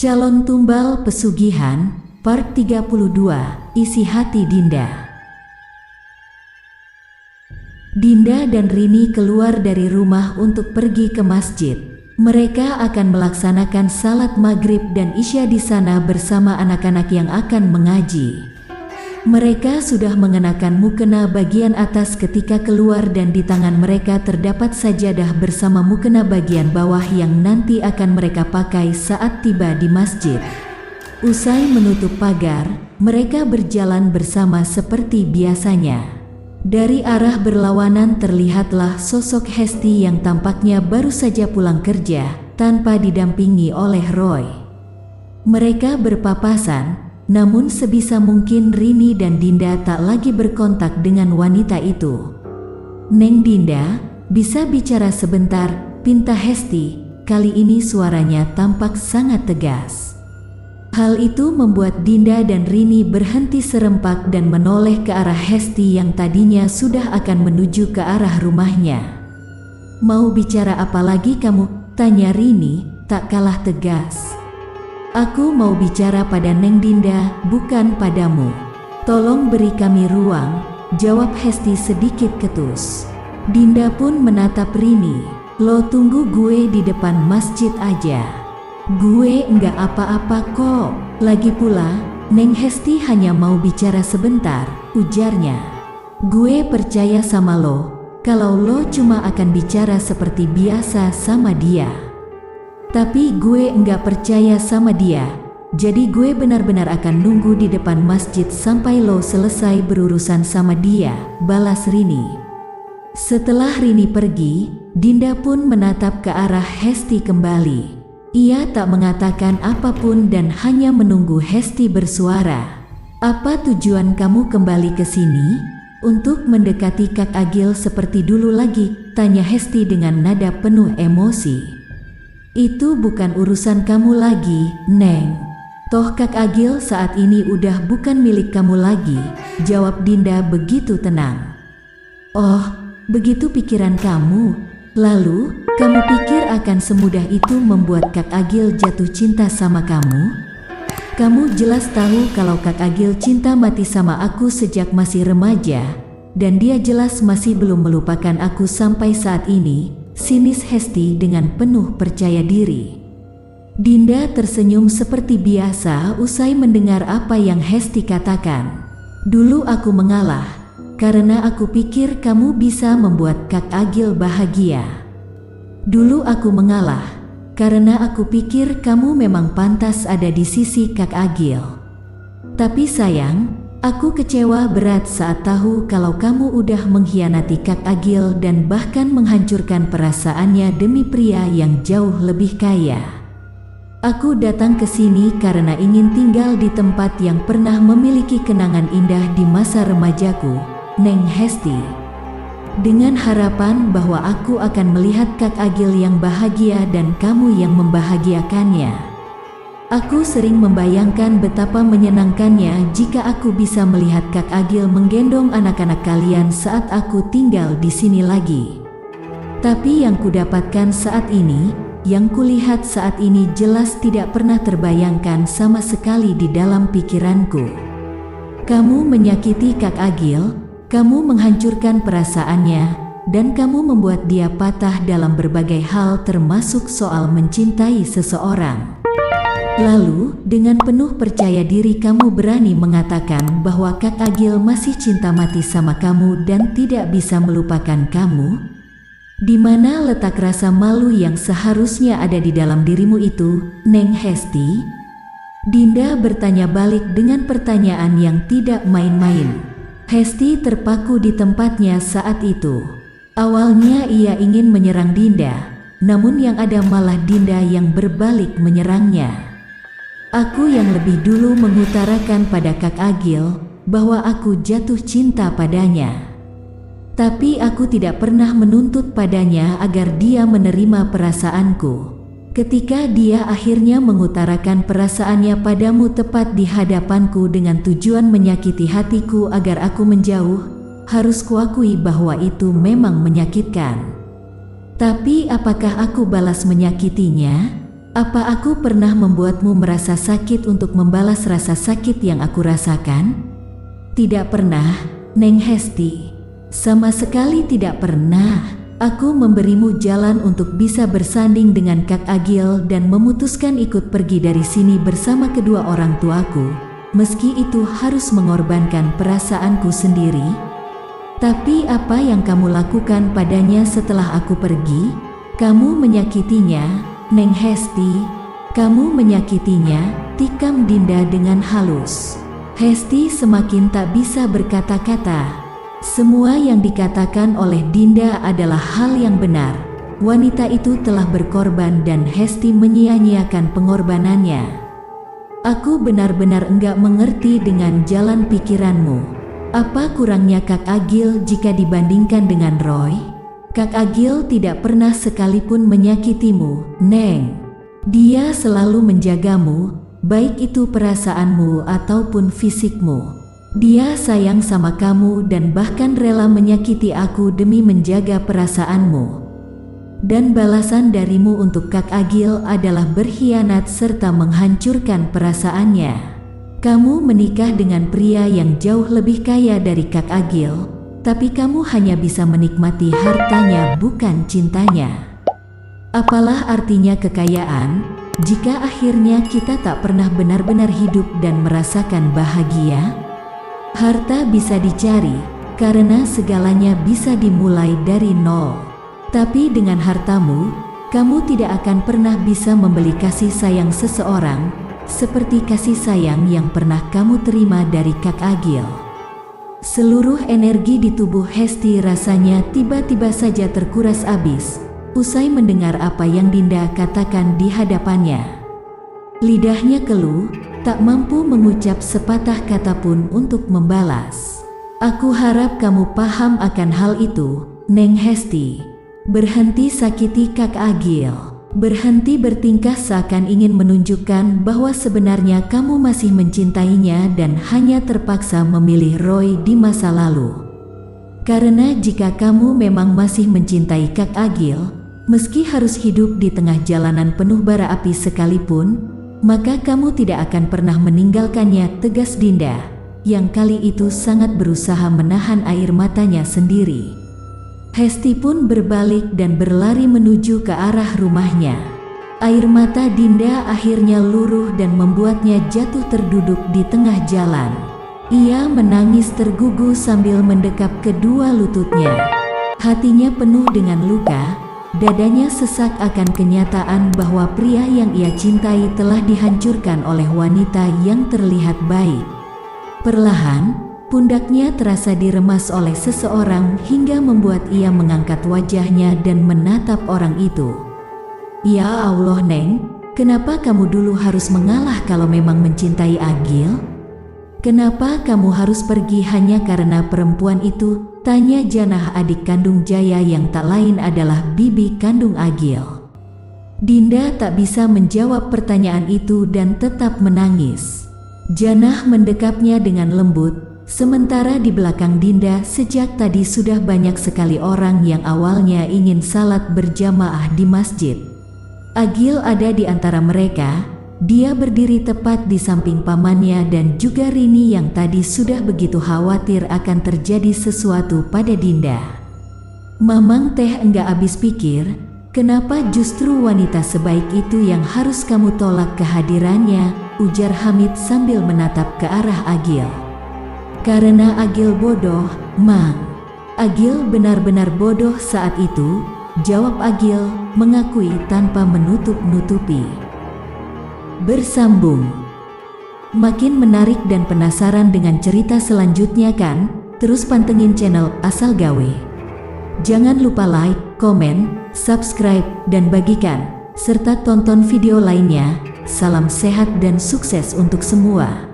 Calon Tumbal Pesugihan, Part 32, Isi Hati Dinda. Dinda dan Rini keluar dari rumah untuk pergi ke masjid. Mereka akan melaksanakan salat maghrib dan isya di sana bersama anak-anak yang akan mengaji. Mereka sudah mengenakan mukena bagian atas ketika keluar dan di tangan mereka terdapat sajadah bersama mukena bagian bawah yang nanti akan mereka pakai saat tiba di masjid. Usai menutup pagar, mereka berjalan bersama seperti biasanya. Dari arah berlawanan terlihatlah sosok Hesti yang tampaknya baru saja pulang kerja, tanpa didampingi oleh Roy. Mereka berpapasan. Namun sebisa mungkin Rini dan Dinda tak lagi berkontak dengan wanita itu. "Neng Dinda, bisa bicara sebentar?" pinta Hesti. Kali ini suaranya tampak sangat tegas. Hal itu membuat Dinda dan Rini berhenti serempak dan menoleh ke arah Hesti yang tadinya sudah akan menuju ke arah rumahnya. "Mau bicara apa lagi kamu?" tanya Rini, tak kalah tegas. "Aku mau bicara pada Neng Dinda, bukan padamu. Tolong beri kami ruang," jawab Hesti sedikit ketus. Dinda pun menatap Rini. "Lo tunggu gue di depan masjid aja. Gue enggak apa-apa kok. Lagi pula, Neng Hesti hanya mau bicara sebentar," ujarnya. "Gue percaya sama lo, kalau lo cuma akan bicara seperti biasa sama dia. Tapi gue enggak percaya sama dia, jadi gue benar-benar akan nunggu di depan masjid sampai lo selesai berurusan sama dia," balas Rini. Setelah Rini pergi, Dinda pun menatap ke arah Hesti kembali. Ia tak mengatakan apapun dan hanya menunggu Hesti bersuara. "Apa tujuan kamu kembali ke sini? Untuk mendekati Kak Agil seperti dulu lagi?" tanya Hesti dengan nada penuh emosi. "Itu bukan urusan kamu lagi, Neng. Toh Kak Agil saat ini udah bukan milik kamu lagi," jawab Dinda begitu tenang. "Oh, begitu pikiran kamu? Lalu, kamu pikir akan semudah itu membuat Kak Agil jatuh cinta sama kamu? Kamu jelas tahu kalau Kak Agil cinta mati sama aku sejak masih remaja, dan dia jelas masih belum melupakan aku sampai saat ini," sinis Hesti dengan penuh percaya diri. Dinda tersenyum seperti biasa usai mendengar apa yang Hesti katakan. "Dulu aku mengalah, karena aku pikir kamu bisa membuat Kak Agil bahagia. Dulu aku mengalah, karena aku pikir kamu memang pantas ada di sisi Kak Agil. Tapi sayang, aku kecewa berat saat tahu kalau kamu udah mengkhianati Kak Agil dan bahkan menghancurkan perasaannya demi pria yang jauh lebih kaya. Aku datang ke sini karena ingin tinggal di tempat yang pernah memiliki kenangan indah di masa remajaku, Neng Hesti. Dengan harapan bahwa aku akan melihat Kak Agil yang bahagia dan kamu yang membahagiakannya. Aku sering membayangkan betapa menyenangkannya jika aku bisa melihat Kak Agil menggendong anak-anak kalian saat aku tinggal di sini lagi. Tapi yang kudapatkan saat ini, yang kulihat saat ini jelas tidak pernah terbayangkan sama sekali di dalam pikiranku. Kamu menyakiti Kak Agil, kamu menghancurkan perasaannya, dan kamu membuat dia patah dalam berbagai hal termasuk soal mencintai seseorang. Lalu, dengan penuh percaya diri kamu berani mengatakan bahwa Kak Agil masih cinta mati sama kamu dan tidak bisa melupakan kamu? Di mana letak rasa malu yang seharusnya ada di dalam dirimu itu, Neng Hesti? Dinda bertanya balik dengan pertanyaan yang tidak main-main. Hesti terpaku di tempatnya saat itu. Awalnya ia ingin menyerang Dinda, namun yang ada malah Dinda yang berbalik menyerangnya. "Aku yang lebih dulu mengutarakan pada Kak Agil bahwa aku jatuh cinta padanya. Tapi aku tidak pernah menuntut padanya agar dia menerima perasaanku. Ketika dia akhirnya mengutarakan perasaannya padamu tepat di hadapanku dengan tujuan menyakiti hatiku agar aku menjauh, harus kuakui bahwa itu memang menyakitkan. Tapi apakah aku balas menyakitinya? Apa aku pernah membuatmu merasa sakit untuk membalas rasa sakit yang aku rasakan? Tidak pernah, Neng Hesti. Sama sekali tidak pernah. Aku memberimu jalan untuk bisa bersanding dengan Kak Agil dan memutuskan ikut pergi dari sini bersama kedua orang tuaku, meski itu harus mengorbankan perasaanku sendiri. Tapi apa yang kamu lakukan padanya setelah aku pergi? Kamu menyakitinya, Neng Hesti. Kamu menyakitinya, tikam Dinda dengan halus. Hesti semakin tak bisa berkata-kata. Semua yang dikatakan oleh Dinda adalah hal yang benar. Wanita itu telah berkorban dan Hesti menyia-nyiakan pengorbanannya. Aku benar-benar enggak mengerti dengan jalan pikiranmu. Apa kurangnya Kak Agil jika dibandingkan dengan Roy? Kak Agil tidak pernah sekalipun menyakitimu, Neng. Dia selalu menjagamu, baik itu perasaanmu ataupun fisikmu. Dia sayang sama kamu dan bahkan rela menyakiti aku demi menjaga perasaanmu. Dan balasan darimu untuk Kak Agil adalah berkhianat serta menghancurkan perasaannya. Kamu menikah dengan pria yang jauh lebih kaya dari Kak Agil, tapi kamu hanya bisa menikmati hartanya bukan cintanya. Apalah artinya kekayaan jika akhirnya kita tak pernah benar-benar hidup dan merasakan bahagia? Harta bisa dicari, karena segalanya bisa dimulai dari nol. Tapi dengan hartamu, kamu tidak akan pernah bisa membeli kasih sayang seseorang, seperti kasih sayang yang pernah kamu terima dari Kak Agil. Seluruh energi di tubuh Hesti rasanya tiba-tiba saja terkuras habis, usai mendengar apa yang Dinda katakan di hadapannya. Lidahnya keluh, tak mampu mengucap sepatah kata pun untuk membalas. Aku harap kamu paham akan hal itu, Neng Hesti. Berhenti sakiti Kak Agil. Berhenti bertingkah seakan ingin menunjukkan bahwa sebenarnya kamu masih mencintainya dan hanya terpaksa memilih Roy di masa lalu. Karena jika kamu memang masih mencintai Kak Agil, meski harus hidup di tengah jalanan penuh bara api sekalipun, maka kamu tidak akan pernah meninggalkannya, tegas Dinda, yang kali itu sangat berusaha menahan air matanya sendiri. Hesti pun berbalik dan berlari menuju ke arah rumahnya. Air mata Dinda akhirnya luruh dan membuatnya jatuh terduduk di tengah jalan. Ia menangis tergugu sambil mendekap kedua lututnya. Hatinya penuh dengan luka. Dadanya sesak akan kenyataan bahwa pria yang ia cintai telah dihancurkan oleh wanita yang terlihat baik. Perlahan, pundaknya terasa diremas oleh seseorang hingga membuat ia mengangkat wajahnya dan menatap orang itu. Ya Allah Neng, kenapa kamu dulu harus mengalah kalau memang mencintai Agil? Kenapa kamu harus pergi hanya karena perempuan itu? Tanya Janah, adik kandung Jaya yang tak lain adalah bibi kandung Agil. Dinda tak bisa menjawab pertanyaan itu dan tetap menangis. Janah mendekapnya dengan lembut, sementara di belakang Dinda sejak tadi sudah banyak sekali orang yang awalnya ingin salat berjamaah di masjid. Agil ada di antara mereka. Dia berdiri tepat di samping pamannya dan juga Rini yang tadi sudah begitu khawatir akan terjadi sesuatu pada Dinda. Mamang teh enggak habis pikir, kenapa justru wanita sebaik itu yang harus kamu tolak kehadirannya, ujar Hamid sambil menatap ke arah Agil. Karena Agil bodoh, Mang. Agil benar-benar bodoh saat itu, jawab Agil, mengakui tanpa menutup-nutupi. Bersambung. Makin menarik dan penasaran dengan cerita selanjutnya kan? Terus pantengin channel Asal Gawe. Jangan lupa like, komen, subscribe, dan bagikan, serta tonton video lainnya. Salam sehat dan sukses untuk semua.